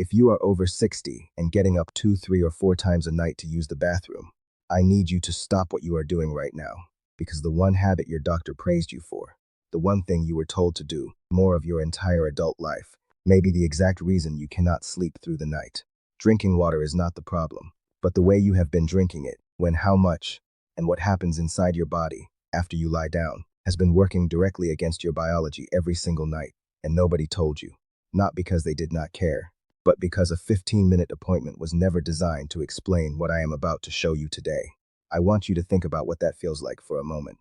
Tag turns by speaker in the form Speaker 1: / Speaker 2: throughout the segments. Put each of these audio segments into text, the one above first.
Speaker 1: If you are over 60 and getting up 2, 3, or 4 times a night to use the bathroom, I need you to stop what you are doing right now, because the one habit your doctor praised you for, the one thing you were told to do more of your entire adult life, may be the exact reason you cannot sleep through the night. Drinking water is not the problem, but the way you have been drinking it, when, how much, and what happens inside your body after you lie down, has been working directly against your biology every single night, and nobody told you. Not because they did not care, but because a 15-minute appointment was never designed to explain what I am about to show you today. I want you to think about what that feels like for a moment.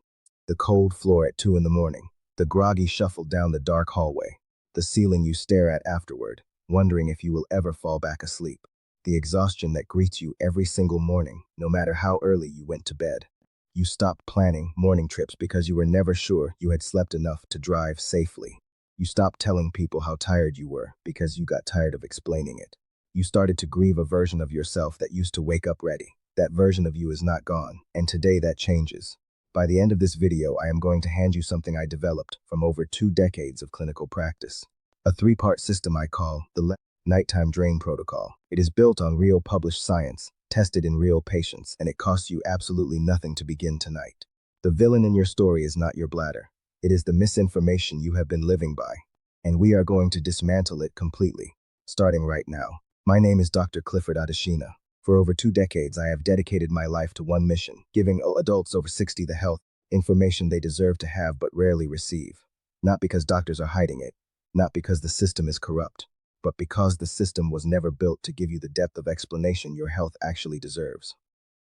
Speaker 1: The cold floor at 2 in the morning, the groggy shuffle down the dark hallway, the ceiling you stare at afterward, wondering if you will ever fall back asleep, the exhaustion that greets you every single morning, no matter how early you went to bed. You stopped planning morning trips because you were never sure you had slept enough to drive safely. You stopped telling people how tired you were because you got tired of explaining it. You started to grieve a version of yourself that used to wake up ready. That version of you is not gone, and today that changes. By the end of this video, I am going to hand you something I developed from over 2 decades of clinical practice. A 3-part system I call the Nighttime Drain Protocol. It is built on real published science, tested in real patients, and it costs you absolutely nothing to begin tonight. The villain in your story is not your bladder. It is the misinformation you have been living by, and we are going to dismantle it completely, starting right now. My name is Dr. Clifford Adeshina. For over 2 decades, I have dedicated my life to one mission, giving adults over 60 the health information they deserve to have but rarely receive. Not because doctors are hiding it, not because the system is corrupt, but because the system was never built to give you the depth of explanation your health actually deserves.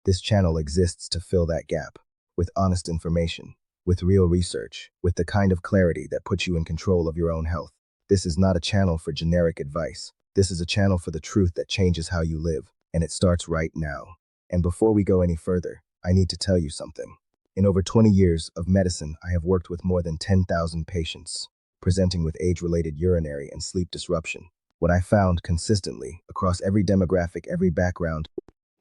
Speaker 1: This channel exists to fill that gap, with honest information, with real research, with the kind of clarity that puts you in control of your own health. This is not a channel for generic advice. This is a channel for the truth that changes how you live, and it starts right now. And before we go any further, I need to tell you something. In over 20 years of medicine, I have worked with more than 10,000 patients, presenting with age-related urinary and sleep disruption. What I found consistently, across every demographic, every background,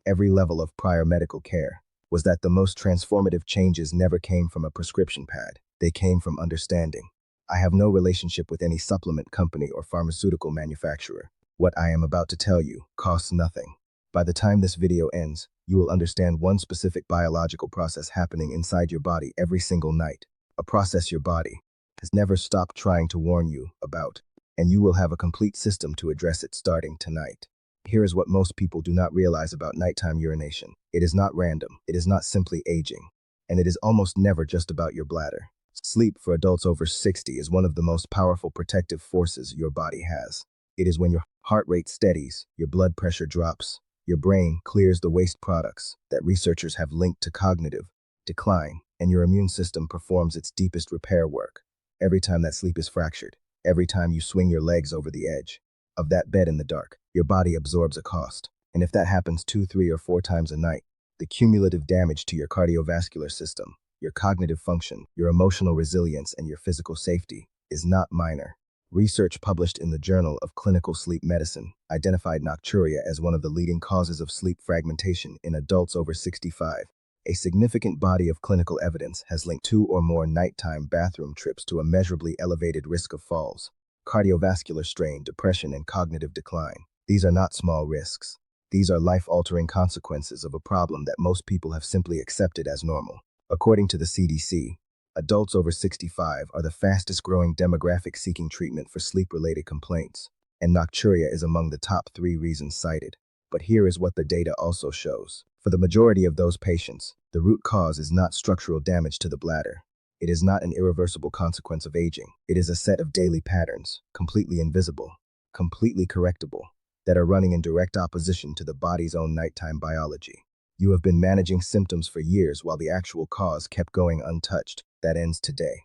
Speaker 1: every level of prior medical care, was that the most transformative changes never came from a prescription pad. They came from understanding. I have no relationship with any supplement company or pharmaceutical manufacturer. What I am about to tell you costs nothing. By the time this video ends, you will understand one specific biological process happening inside your body every single night, a process your body has never stopped trying to warn you about, and you will have a complete system to address it starting tonight. Here is what most people do not realize about nighttime urination. It is not random, it is not simply aging, and it is almost never just about your bladder. Sleep for adults over 60 is one of the most powerful protective forces your body has. It is when your heart rate steadies, your blood pressure drops, your brain clears the waste products that researchers have linked to cognitive decline, and your immune system performs its deepest repair work. Every time that sleep is fractured, every time you swing your legs over the edge of that bed in the dark, your body absorbs a cost. And if that happens 2, 3, or 4 times a night, the cumulative damage to your cardiovascular system, your cognitive function, your emotional resilience, and your physical safety is not minor. Research published in the Journal of Clinical Sleep Medicine identified Nocturia as one of the leading causes of sleep fragmentation in adults over 65. A significant body of clinical evidence has linked 2 or more nighttime bathroom trips to a measurably elevated risk of falls, cardiovascular strain, depression, and cognitive decline. These are not small risks. These are life-altering consequences of a problem that most people have simply accepted as normal. According to the CDC, adults over 65 are the fastest-growing demographic seeking treatment for sleep-related complaints, and Nocturia is among the top 3 reasons cited. But here is what the data also shows. For the majority of those patients, the root cause is not structural damage to the bladder. It is not an irreversible consequence of aging. It is a set of daily patterns, completely invisible, completely correctable, that are running in direct opposition to the body's own nighttime biology. You have been managing symptoms for years while the actual cause kept going untouched. That ends today.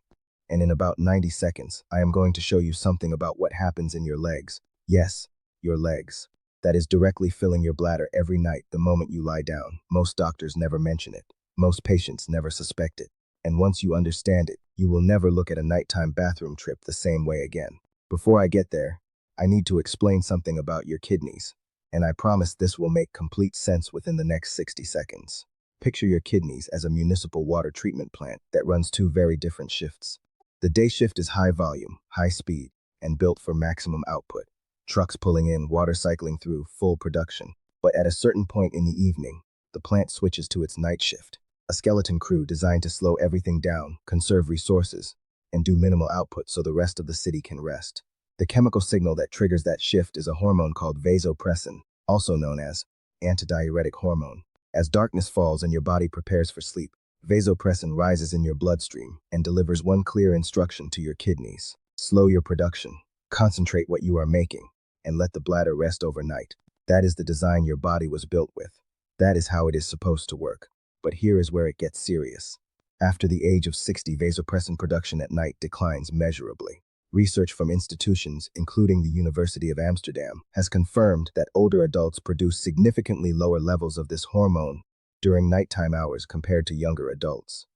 Speaker 1: And in about 90 seconds, I am going to show you something about what happens in your legs. Yes, your legs. That is directly filling your bladder every night the moment you lie down. Most doctors never mention it. Most patients never suspect it. And once you understand it, you will never look at a nighttime bathroom trip the same way again. Before I get there, I need to explain something about your kidneys, and I promise this will make complete sense within the next 60 seconds. Picture your kidneys as a municipal water treatment plant that runs 2 very different shifts. The day shift is high volume, high speed, and built for maximum output. trucks pulling in, water cycling through, full production. But at a certain point in the evening, the plant switches to its night shift. A skeleton crew designed to slow everything down, conserve resources, and do minimal output so the rest of the city can rest. The chemical signal that triggers that shift is a hormone called vasopressin, also known as antidiuretic hormone. As darkness falls and your body prepares for sleep, vasopressin rises in your bloodstream and delivers one clear instruction to your kidneys. Slow your production, concentrate what you are making, and let the bladder rest overnight. That is the design your body was built with. That is how it is supposed to work. But here is where it gets serious. After the age of 60, vasopressin production at night declines measurably. Research from institutions, including the University of Amsterdam, has confirmed that older adults produce significantly lower levels of this hormone during nighttime hours compared to younger adults.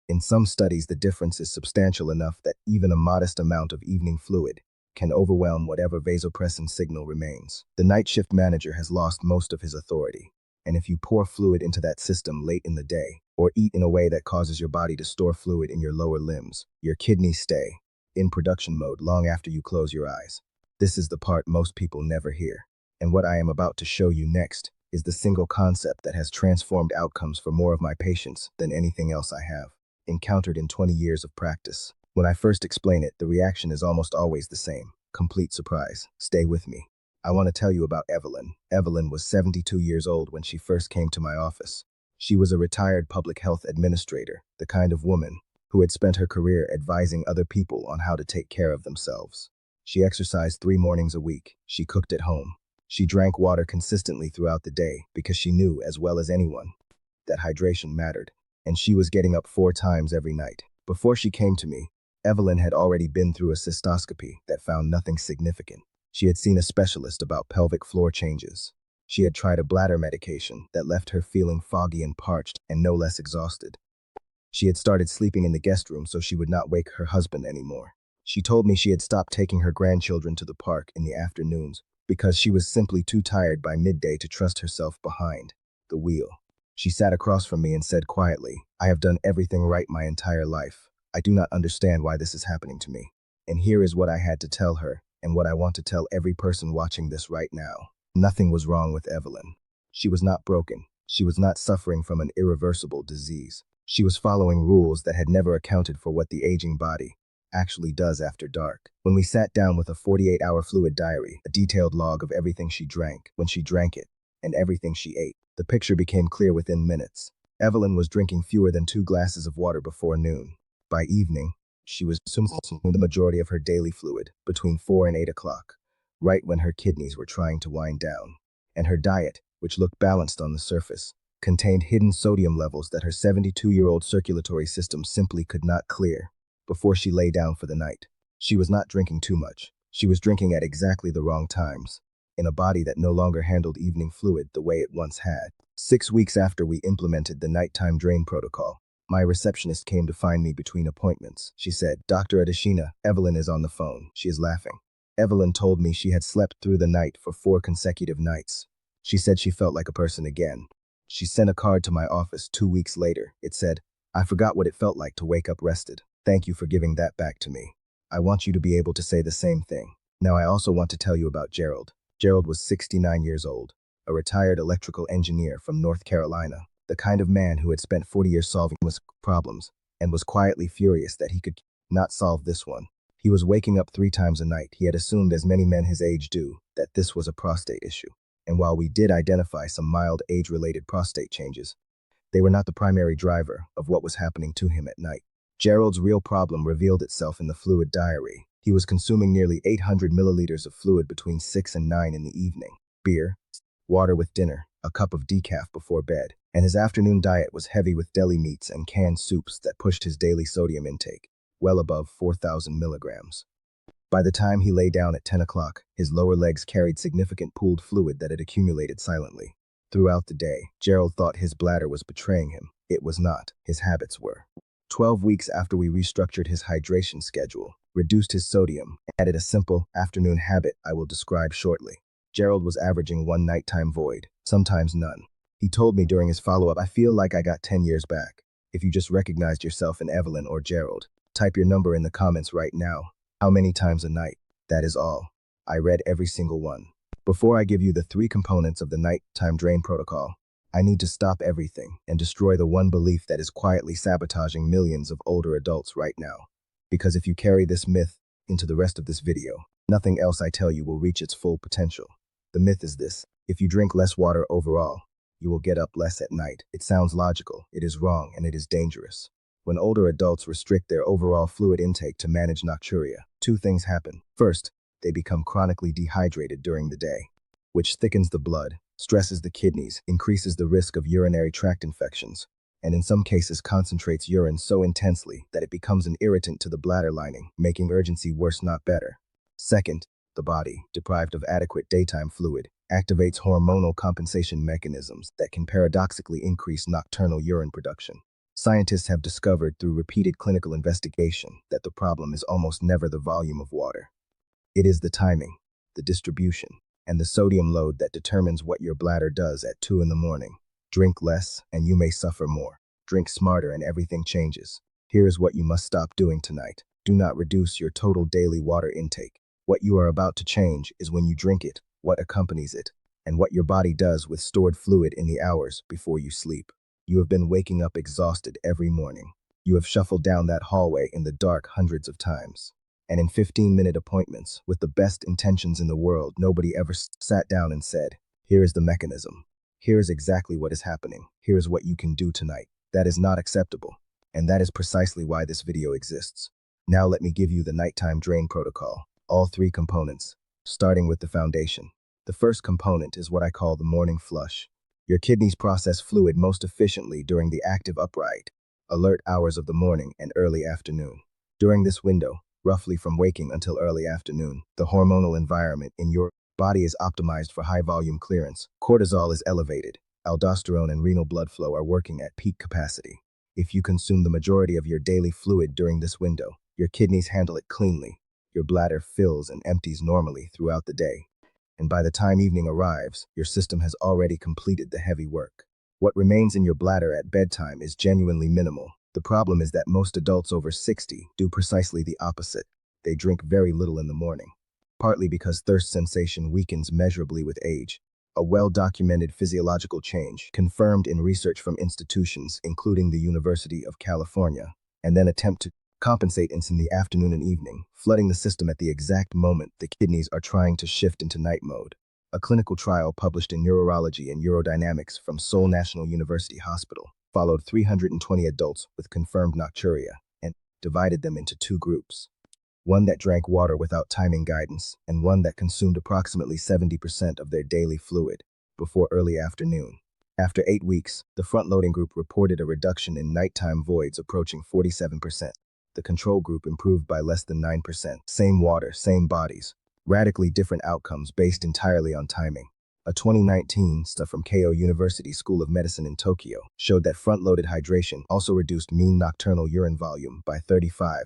Speaker 1: In some studies, the difference is substantial enough that even a modest amount of evening fluid can overwhelm whatever vasopressin signal remains. The night shift manager has lost most of his authority. And if you pour fluid into that system late in the day, or eat in a way that causes your body to store fluid in your lower limbs, your kidneys stay in production mode long after you close your eyes. This is the part most people never hear. And what I am about to show you next is the single concept that has transformed outcomes for more of my patients than anything else I have encountered in 20 years of practice. When I first explain it, the reaction is almost always the same: complete surprise. Stay with me. I want to tell you about Evelyn. Evelyn was 72 years old when she first came to my office. She was a retired public health administrator, the kind of woman who had spent her career advising other people on how to take care of themselves. She exercised 3 mornings a week. She cooked at home. She drank water consistently throughout the day because she knew, as well as anyone, that hydration mattered. And she was getting up 4 times every night. Before she came to me, Evelyn had already been through a cystoscopy that found nothing significant. She had seen a specialist about pelvic floor changes. She had tried a bladder medication that left her feeling foggy and parched and no less exhausted. She had started sleeping in the guest room so she would not wake her husband anymore. She told me she had stopped taking her grandchildren to the park in the afternoons because she was simply too tired by midday to trust herself behind the wheel. She sat across from me and said quietly, "I have done everything right my entire life. I do not understand why this is happening to me." And here is what I had to tell her, and what I want to tell every person watching this right now. Nothing was wrong with Evelyn. She was not broken. She was not suffering from an irreversible disease. She was following rules that had never accounted for what the aging body actually does after dark. When we sat down with a 48-hour fluid diary, a detailed log of everything she drank, when she drank it, and everything she ate, the picture became clear within minutes. Evelyn was drinking fewer than 2 glasses of water before noon. By evening, she was consuming the majority of her daily fluid between 4 and 8 o'clock, right when her kidneys were trying to wind down. And her diet, which looked balanced on the surface, contained hidden sodium levels that her 72-year-old circulatory system simply could not clear before she lay down for the night. She was not drinking too much. She was drinking at exactly the wrong times, in a body that no longer handled evening fluid the way it once had. 6 weeks after we implemented the nighttime drain protocol, my receptionist came to find me between appointments. She said, "Dr. Adeshina, Evelyn is on the phone. She is laughing." Evelyn told me she had slept through the night for 4 consecutive nights. She said she felt like a person again. She sent a card to my office 2 weeks later. It said, "I forgot what it felt like to wake up rested. Thank you for giving that back to me. I want you to be able to say the same thing." Now I also want to tell you about Gerald. Gerald was 69 years old, a retired electrical engineer from North Carolina, the kind of man who had spent 40 years solving problems and was quietly furious that he could not solve this one. He was waking up 3 times a night. He had assumed, as many men his age do, that this was a prostate issue. And while we did identify some mild age-related prostate changes, they were not the primary driver of what was happening to him at night. Gerald's real problem revealed itself in the fluid diary. He was consuming nearly 800 milliliters of fluid between 6 and 9 in the evening. Beer, water with dinner, a cup of decaf before bed, and his afternoon diet was heavy with deli meats and canned soups that pushed his daily sodium intake well above 4,000 milligrams. By the time he lay down at 10 o'clock, his lower legs carried significant pooled fluid that had accumulated silently. Throughout the day, Gerald thought his bladder was betraying him. It was not. His habits were. 12 weeks after we restructured his hydration schedule, reduced his sodium, and added a simple afternoon habit I will describe shortly, Gerald was averaging 1 nighttime void, sometimes none. He told me during his follow-up, "I feel like I got 10 years back." If you just recognized yourself in Evelyn or Gerald, type your number in the comments right now. How many times a night? That is all. I read every single one. Before I give you the 3 components of the nighttime drain protocol, I need to stop everything and destroy the one belief that is quietly sabotaging millions of older adults right now. Because if you carry this myth into the rest of this video, nothing else I tell you will reach its full potential. The myth is this: if you drink less water overall, you will get up less at night. It sounds logical, it is wrong, and it is dangerous. When older adults restrict their overall fluid intake to manage nocturia, 2 things happen. First, they become chronically dehydrated during the day, which thickens the blood, stresses the kidneys, increases the risk of urinary tract infections, and in some cases concentrates urine so intensely that it becomes an irritant to the bladder lining, making urgency worse, not better. Second, the body, deprived of adequate daytime fluid, activates hormonal compensation mechanisms that can paradoxically increase nocturnal urine production. Scientists have discovered through repeated clinical investigation that the problem is almost never the volume of water. It is the timing, the distribution, and the sodium load that determines what your bladder does at 2 in the morning. Drink less and you may suffer more. Drink smarter and everything changes. Here is what you must stop doing tonight. Do not reduce your total daily water intake. What you are about to change is when you drink it, what accompanies it, and what your body does with stored fluid in the hours before you sleep. You have been waking up exhausted every morning. You have shuffled down that hallway in the dark hundreds of times. And in 15-minute appointments, with the best intentions in the world, nobody ever sat down and said, here is the mechanism. Here is exactly what is happening. Here is what you can do tonight. That is not acceptable. And that is precisely why this video exists. Now let me give you the nighttime drain protocol. All 3 components, starting with the foundation. The first component is what I call the morning flush. Your kidneys process fluid most efficiently during the active upright, alert hours of the morning and early afternoon. During this window, roughly from waking until early afternoon, the hormonal environment in your body is optimized for high-volume clearance. Cortisol is elevated. Aldosterone and renal blood flow are working at peak capacity. If you consume the majority of your daily fluid during this window, your kidneys handle it cleanly. Your bladder fills and empties normally throughout the day. And by the time evening arrives, your system has already completed the heavy work. What remains in your bladder at bedtime is genuinely minimal. The problem is that most adults over 60 do precisely the opposite. They drink very little in the morning, partly because thirst sensation weakens measurably with age, a well-documented physiological change confirmed in research from institutions including the University of California, and then attempt to compensate in the afternoon and evening, flooding the system at the exact moment the kidneys are trying to shift into night mode. A clinical trial published in Neurology and Urodynamics from Seoul National University Hospital followed 320 adults with confirmed nocturia and divided them into 2 groups. One that drank water without timing guidance, and one that consumed approximately 70% of their daily fluid before early afternoon. After 8 weeks, the front-loading group reported a reduction in nighttime voids approaching 47%. The control group improved by less than 9%. Same water, same bodies. Radically different outcomes based entirely on timing. A 2019 study from Keio University School of Medicine in Tokyo showed that front-loaded hydration also reduced mean nocturnal urine volume by 35%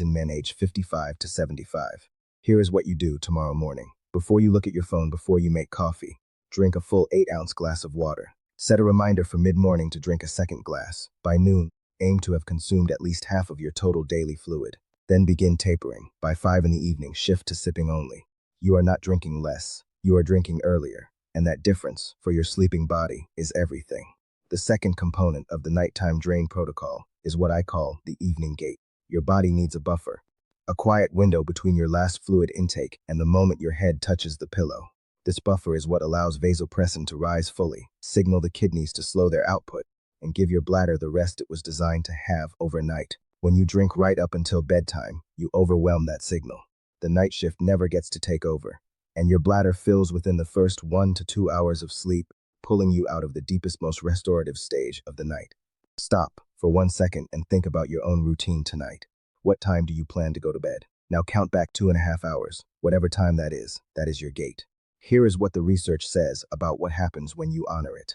Speaker 1: in men aged 55 to 75. Here is what you do tomorrow morning. Before you look at your phone, before you make coffee, drink a full 8-ounce glass of water. Set a reminder for mid-morning to drink a second glass. By noon, aim to have consumed at least half of your total daily fluid. Then begin tapering. By 5 in the evening, shift to sipping only. You are not drinking less. You are drinking earlier. And that difference, for your sleeping body, is everything. The second component of the nighttime drain protocol is what I call the evening gate. Your body needs a buffer. A quiet window between your last fluid intake and the moment your head touches the pillow. This buffer is what allows vasopressin to rise fully, signal the kidneys to slow their output, and give your bladder the rest it was designed to have overnight. When you drink right up until bedtime, you overwhelm that signal. The night shift never gets to take over, and your bladder fills within the first 1 to 2 hours of sleep, pulling you out of the deepest, most restorative stage of the night. Stop for 1 second and think about your own routine tonight. What time do you plan to go to bed? Now count back 2.5 hours. Whatever time that is your gate. Here is what the research says about what happens when you honor it.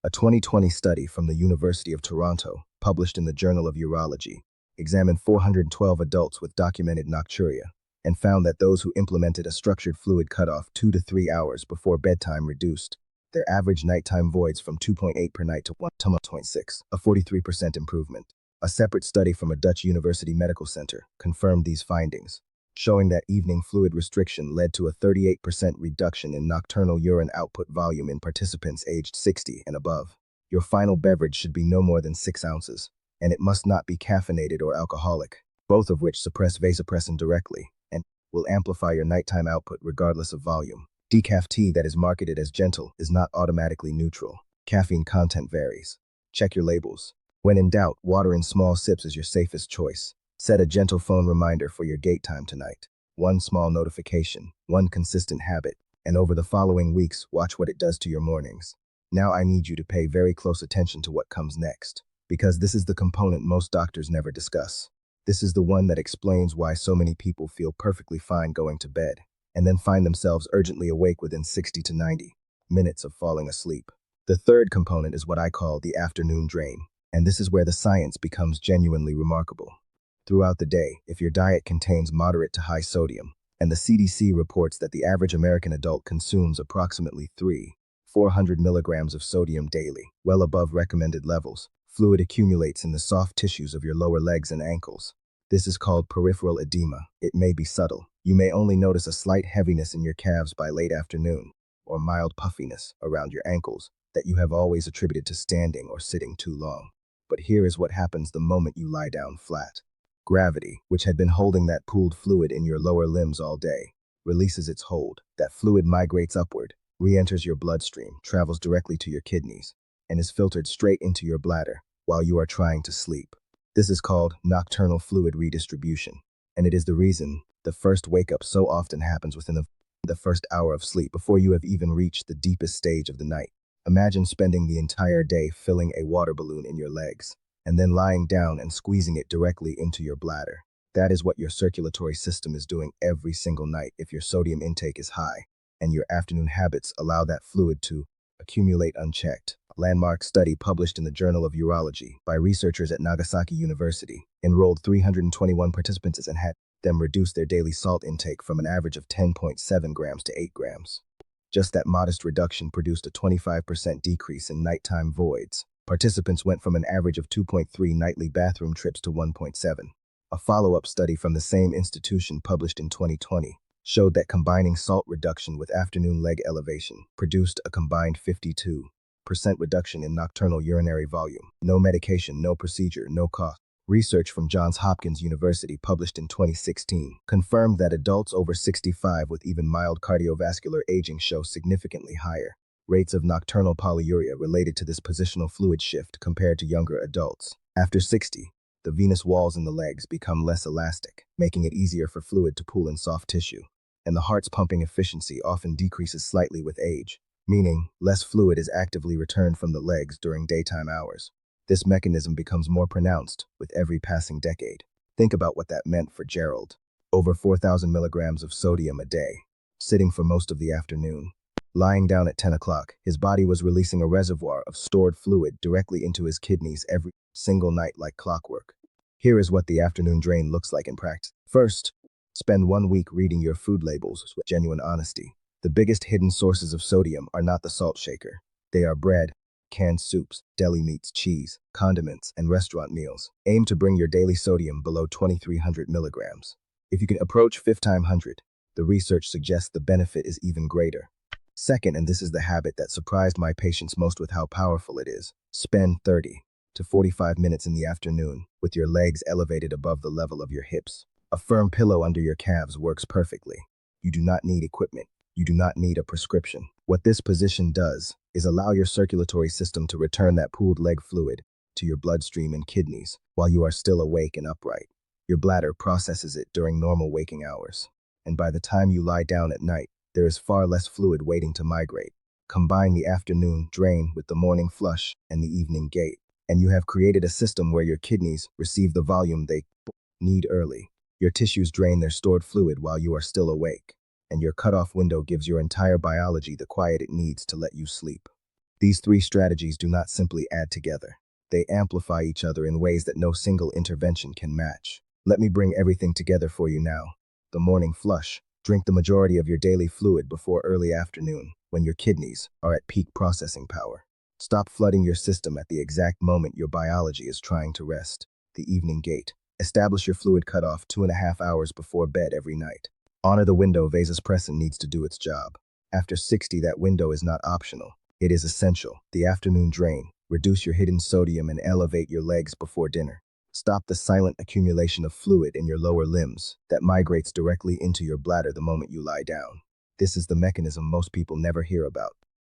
Speaker 1: A 2020 study from the University of Toronto, published in the Journal of Urology, examined 412 adults with documented nocturia and found that those who implemented a structured fluid cutoff 2 to 3 hours before bedtime reduced their average nighttime voids from 2.8 per night to 1.6, a 43% improvement. A separate study from a Dutch university medical center confirmed these findings. showing that evening fluid restriction led to a 38% reduction in nocturnal urine output volume in participants aged 60 and above. Your final beverage should be no more than 6 ounces, and it must not be caffeinated or alcoholic, both of which suppress vasopressin directly and will amplify your nighttime output regardless of volume. Decaf tea that is marketed as gentle is not automatically neutral. Caffeine content varies. Check your labels. When in doubt, water in small sips is your safest choice. Set a gentle phone reminder for your gate time tonight. One small notification, one consistent habit, and over the following weeks, watch what it does to your mornings. Now I need you to pay very close attention to what comes next, because this is the component most doctors never discuss. This is the one that explains why so many people feel perfectly fine going to bed, and then find themselves urgently awake within 60 to 90 minutes of falling asleep. The third component is what I call the afternoon drain, and this is where the science becomes genuinely remarkable. Throughout the day, if your diet contains moderate to high sodium, and the CDC reports that the average American adult consumes approximately 400 milligrams of sodium daily, well above recommended levels, fluid accumulates in the soft tissues of your lower legs and ankles. This is called peripheral edema. It may be subtle. You may only notice a slight heaviness in your calves by late afternoon, or mild puffiness around your ankles that you have always attributed to standing or sitting too long. But here is what happens the moment you lie down flat. Gravity, which had been holding that pooled fluid in your lower limbs all day, releases its hold. That fluid migrates upward, re-enters your bloodstream, travels directly to your kidneys, and is filtered straight into your bladder while you are trying to sleep. This is called nocturnal fluid redistribution, and it is the reason the first wake-up so often happens within the first hour of sleep before you have even reached the deepest stage of the night. Imagine spending the entire day filling a water balloon in your legs, and then lying down and squeezing it directly into your bladder. That is what your circulatory system is doing every single night if your sodium intake is high, and your afternoon habits allow that fluid to accumulate unchecked. A landmark study published in the Journal of Urology by researchers at Nagasaki University enrolled 321 participants and had them reduce their daily salt intake from an average of 10.7 grams to 8 grams. Just that modest reduction produced a 25% decrease in nighttime voids. Participants went from an average of 2.3 nightly bathroom trips to 1.7. A follow-up study from the same institution published in 2020 showed that combining salt reduction with afternoon leg elevation produced a combined 52% reduction in nocturnal urinary volume. No medication, no procedure, no cost. Research from Johns Hopkins University published in 2016 confirmed that adults over 65 with even mild cardiovascular aging show significantly higher rates of nocturnal polyuria related to this positional fluid shift compared to younger adults. After 60, the venous walls in the legs become less elastic, making it easier for fluid to pool in soft tissue, and the heart's pumping efficiency often decreases slightly with age, meaning less fluid is actively returned from the legs during daytime hours. This mechanism becomes more pronounced with every passing decade. Think about what that meant for Gerald. Over 4,000 milligrams of sodium a day, sitting for most of the afternoon. Lying down at 10 o'clock, his body was releasing a reservoir of stored fluid directly into his kidneys every single night like clockwork. Here is what the afternoon drain looks like in practice. First, spend 1 week reading your food labels with genuine honesty. The biggest hidden sources of sodium are not the salt shaker. They are bread, canned soups, deli meats, cheese, condiments, and restaurant meals. Aim to bring your daily sodium below 2,300 milligrams. If you can approach 5,100, the research suggests the benefit is even greater. Second, and this is the habit that surprised my patients most with how powerful it is, spend 30 to 45 minutes in the afternoon with your legs elevated above the level of your hips. A firm pillow under your calves works perfectly. You do not need equipment. You do not need a prescription. What this position does is allow your circulatory system to return that pooled leg fluid to your bloodstream and kidneys while you are still awake and upright. Your bladder processes it during normal waking hours, and by the time you lie down at night, there is far less fluid waiting to migrate. Combine the afternoon drain with the morning flush and the evening gate, and you have created a system where your kidneys receive the volume they need early. Your tissues drain their stored fluid while you are still awake, and your cutoff window gives your entire biology the quiet it needs to let you sleep. These three strategies do not simply add together. They amplify each other in ways that no single intervention can match. Let me bring everything together for you now. The morning flush. Drink the majority of your daily fluid before early afternoon, when your kidneys are at peak processing power. Stop flooding your system at the exact moment your biology is trying to rest. The evening gate. Establish your fluid cutoff 2.5 hours before bed every night. Honor the window vasopressin needs to do its job. After 60, that window is not optional. It is essential. The afternoon drain. Reduce your hidden sodium and elevate your legs before dinner. Stop the silent accumulation of fluid in your lower limbs that migrates directly into your bladder the moment you lie down. This is the mechanism most people never hear about.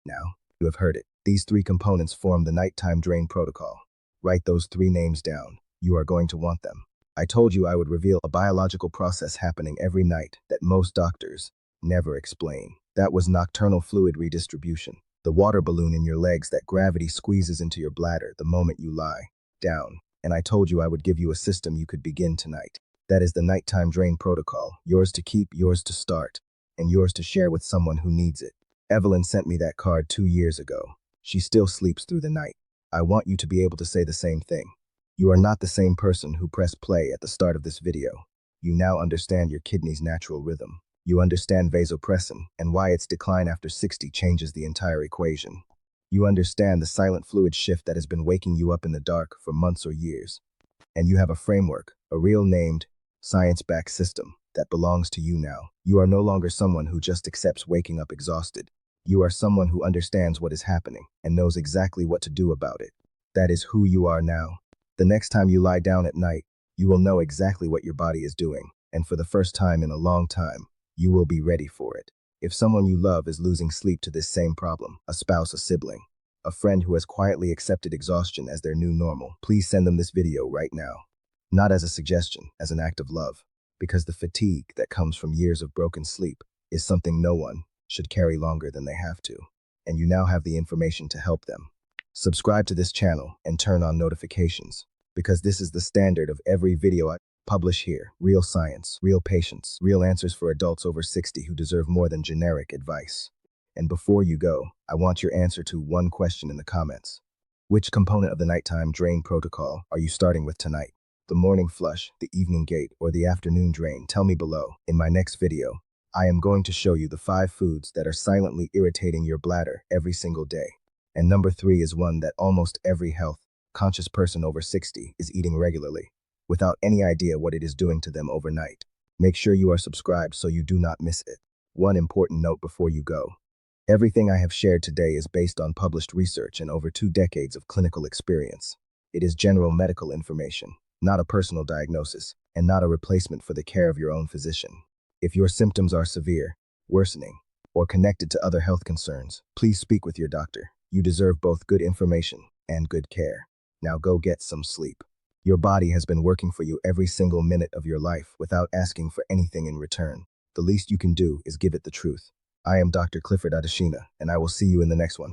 Speaker 1: Now, you have heard it. These 3 components form the nighttime drain protocol. Write those 3 names down. You are going to want them. I told you I would reveal a biological process happening every night that most doctors never explain. That was nocturnal fluid redistribution, the water balloon in your legs that gravity squeezes into your bladder the moment you lie down. And I told you I would give you a system you could begin tonight. That is the nighttime drain protocol, yours to keep, yours to start, and yours to share with someone who needs it. Evelyn sent me that card 2 years ago. She still sleeps through the night. I want you to be able to say the same thing. You are not the same person who pressed play at the start of this video. You now understand your kidney's natural rhythm. You understand vasopressin and why its decline after 60 changes the entire equation. You understand the silent fluid shift that has been waking you up in the dark for months or years. And you have a framework, a real named, science-backed system that belongs to you now. You are no longer someone who just accepts waking up exhausted. You are someone who understands what is happening and knows exactly what to do about it. That is who you are now. The next time you lie down at night, you will know exactly what your body is doing, and for the first time in a long time, you will be ready for it. If someone you love is losing sleep to this same problem, a spouse, a sibling, a friend who has quietly accepted exhaustion as their new normal, please send them this video right now. Not as a suggestion, as an act of love, because the fatigue that comes from years of broken sleep is something no one should carry longer than they have to, and you now have the information to help them. Subscribe to this channel and turn on notifications, because this is the standard of every video I publish here. Real science, real patience, real answers for adults over 60 who deserve more than generic advice. And before you go, I want your answer to one question in the comments. Which component of the nighttime drain protocol are you starting with tonight? The morning flush, the evening gate, or the afternoon drain? Tell me below. In my next video, I am going to show you the 5 foods that are silently irritating your bladder every single day. And number 3 is one that almost every health-conscious person over 60 is eating regularly, without any idea what it is doing to them overnight. Make sure you are subscribed so you do not miss it. One important note before you go. Everything I have shared today is based on published research and over 2 decades of clinical experience. It is general medical information, not a personal diagnosis, and not a replacement for the care of your own physician. If your symptoms are severe, worsening, or connected to other health concerns, please speak with your doctor. You deserve both good information and good care. Now go get some sleep. Your body has been working for you every single minute of your life without asking for anything in return. The least you can do is give it the truth. I am Dr. Clifford Adeshina, and I will see you in the next one.